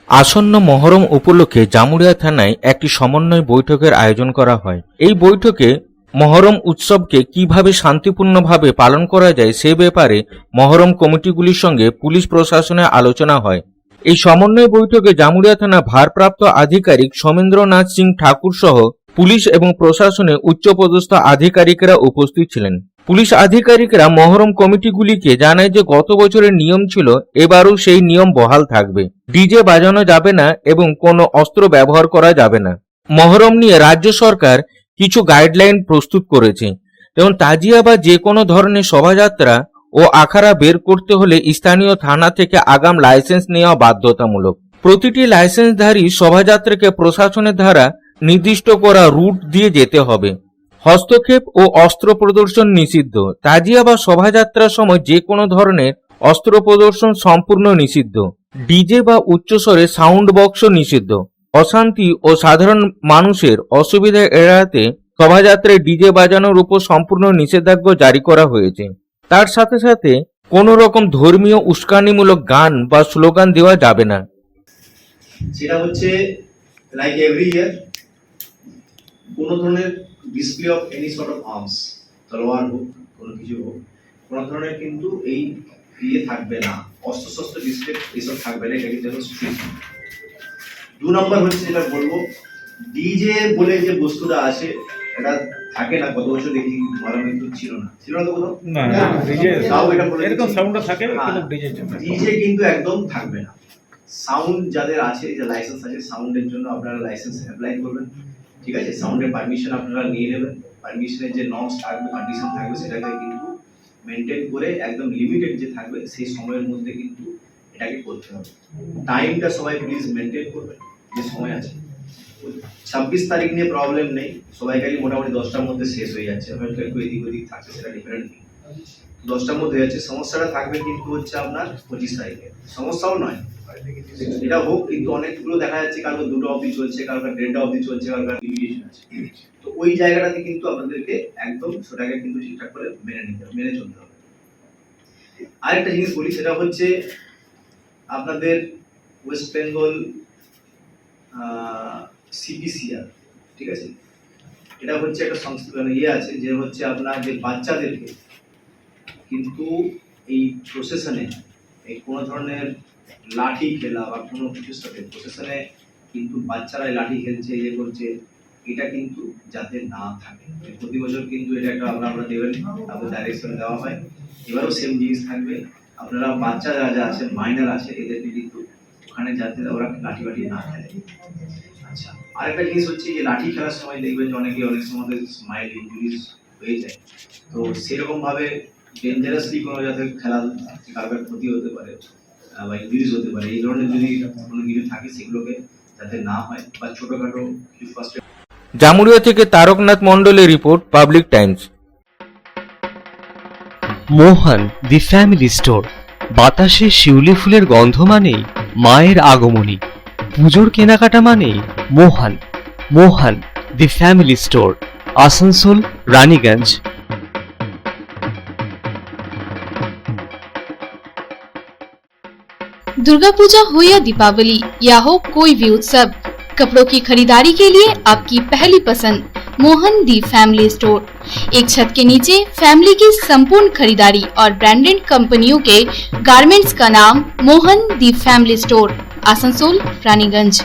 আসন্ন মহরম উপলক্ষে জামুরিয়া থানায় একটি সমন্বয় বৈঠকের আয়োজন করা হয়। এই বৈঠকে মহরম উৎসবকে কিভাবে শান্তিপূর্ণভাবে পালন করা যায় সে ব্যাপারে মহরম কমিটিগুলির সঙ্গে পুলিশ প্রশাসনের আলোচনা হয়। এই সমন্বয় বৈঠকে জামুরিয়া থানা ভারপ্রাপ্ত আধিকারিক সোমেন্দ্রনাথ সিং ঠাকুর সহ পুলিশ এবং প্রশাসনের উচ্চপদস্থ আধিকারিকরা উপস্থিত ছিলেন। পুলিশ আধিকারিকরা মহরম কমিটিগুলিকে জানায় যে গত বছরের নিয়ম ছিল, এবারও সেই নিয়ম বহাল থাকবে। ডিজে বাজানো যাবে না এবং কোনো অস্ত্র ব্যবহার করা যাবে না। মহরম নিয়ে রাজ্য সরকার কিছু গাইডলাইন প্রস্তুত করেছে, যেমন তাজিয়া বা যে কোনো ধরনের শোভাযাত্রা ও আখাড়া বের করতে হলে স্থানীয় থানা থেকে আগাম লাইসেন্স নেওয়া বাধ্যতামূলক। প্রতিটি লাইসেন্সধারী শোভাযাত্রাকে প্রশাসনের দ্বারা নির্দিষ্ট করা রুট দিয়ে যেতে হবে। হস্তক্ষেপ ও অস্ত্র প্রদর্শন নিষিদ্ধ। তাজিয়া বা শোভাযাত্রার সময় যে কোনো ধরনের অস্ত্র প্রদর্শন সম্পূর্ণ নিষিদ্ধ। ডিজে বা উচ্চস্বরে সাউন্ড বক্স নিষিদ্ধ। অশান্তি ও সাধারণ মানুষের অসুবিধা এড়াতে শোভাযাত্রায় ডিজে বাজানোর উপর সম্পূর্ণ নিষেধাজ্ঞা জারি করা হয়েছে। তার সাথে সাথে কোনো রকম ধর্মীয় উস্কানিমূলক গান বা স্লোগান দেওয়া যাবে না। সেটা হচ্ছে লাইক এভরি ইয়ার কোনো ধরনের display of any sort of arms, তলোয়ার হোক কোনো কিছু হোক, কোনো ধরনের কিন্তু এই ইয়ে থাকবে না, অস্ত্র ডিসপ্লে এসব থাকবে না। এটা কিন্তু স্ট্রিক্ট। 2 নম্বর হচ্ছে যেটা বলবো, ডিজে বলে যে বস্তুটা আছে এটা থাকে না। কত বছর দেখি ভালো কিন্তু ছিল না তো কোথাও না, ডিজে তাও এটা বলে এরকম সাউন্ডটা থাকে, কিন্তু ডিজে কিন্তু একদম থাকবে না। সাউন্ড যাদের আছে, যে লাইসেন্স আছে সাউন্ডের জন্য, আপনারা লাইসেন্স অ্যাপ্লাই করবেন, ঠিক আছে। সাউন্ডের পারমিশন আপনারা নিয়ে নেবেন। পারমিশনের যে নর্মস থাকবে, কন্ডিশন থাকবে, সেটাকে কিন্তু মেনটেন করে একদম লিমিটেড যে থাকবে সেই সময়ের মধ্যে কিন্তু এটাকে করতে হবে। টাইমটা সবাই প্লিজ মেনটেন করবেন, যে সময় আছে। 26 তারিখ নিয়ে প্রবলেম নেই, সবাইকারই মোটামুটি 10টার মধ্যে শেষ হয়ে যাচ্ছে, হয়তো একটু এদিক ওদিক থাকছে, সেটা ডিফারেন্ট। 10টার মধ্যে যাচ্ছে। সমস্যাটা থাকবে কিন্তু হচ্ছে আপনার 25 তারিখে। সমস্যাও নয়, এটা হোক, কিন্তু অনেকগুলো দেখা যাচ্ছে কালকে 2টা অবধি চলছে, কালকে 1:30টা অবধি চলছে, কালকে ডিভিয়েশন আছে। তো ওই জায়গাটাতে কিন্তু আপনাদেরকে একদম সেটাকে কিন্তু ঠিকঠাক করে মেনে চলতে হবে। আরেকটা জিনিস বলি, সেটা হচ্ছে আপনাদের ওয়েস্ট বেঙ্গল সিপিসিআর, ঠিক আছে, এটা হচ্ছে একটা সংস্থা ইয়ে আছে, যে হচ্ছে আপনার যে বাচ্চাদেরকে কিন্তু এই প্রসেশনে এই কোনো ধরনের লাঠি খেলা বা কোনো কিছুর সাথে প্রসেশনে কিন্তু বাচ্চারা লাঠি খেলছে, ইয়ে করছে, এটা কিন্তু যাতে না থাকে। প্রতি বছর কিন্তু এটা একটা আপনারা দেবেন, আপনাদের ডাইরেকশনে দেওয়া হয়। এবারও সেম জিনিস থাকবে। আপনারা বাচ্চা যারা যা আছে, মাইনার আছে, এদেরকে কিন্তু ওখানে যাতে ওরা লাঠি বাঠি না খেলে। আচ্ছা, আরেকটা জিনিস হচ্ছে যে লাঠি খেলার সময় দেখবেন যে অনেক সময় স্মাইল ইনজুরিজ হয়ে যায়। তো সেরকম ভাবে ডেঞ্জারাসলি কোনো যাতে খেলা কারোর ক্ষতি হতে পারে বা ইনজুরিজ হতে পারে, এই ধরনের যদি কোনো কিছু থাকে সেগুলোকে যাতে না হয়, বা ছোটখাটো কিছু ফার্স্ট। জামুরিয়া থেকে তারকনাথ মণ্ডলের report, public Times. Mohan the family store. বাতাসে শিউলি ফুলের গন্ধ মানেই মায়ের আগমনী। পুজোর কেনাকাটা মানেই Mohan. Mohan the family store, Asansol, Raniganj. Durga Puja हो या दीपावली या हो कोई भी उत्सव, कपड़ों की खरीदारी के लिए आपकी पहली पसंद मोहन दी फैमिली स्टोर। एक छत के नीचे फैमिली की संपूर्ण खरीदारी और ब्रांडेड कंपनियों के गारमेंट्स का नाम मोहन दी फैमिली स्टोर, आसनसोल, रानीगंज।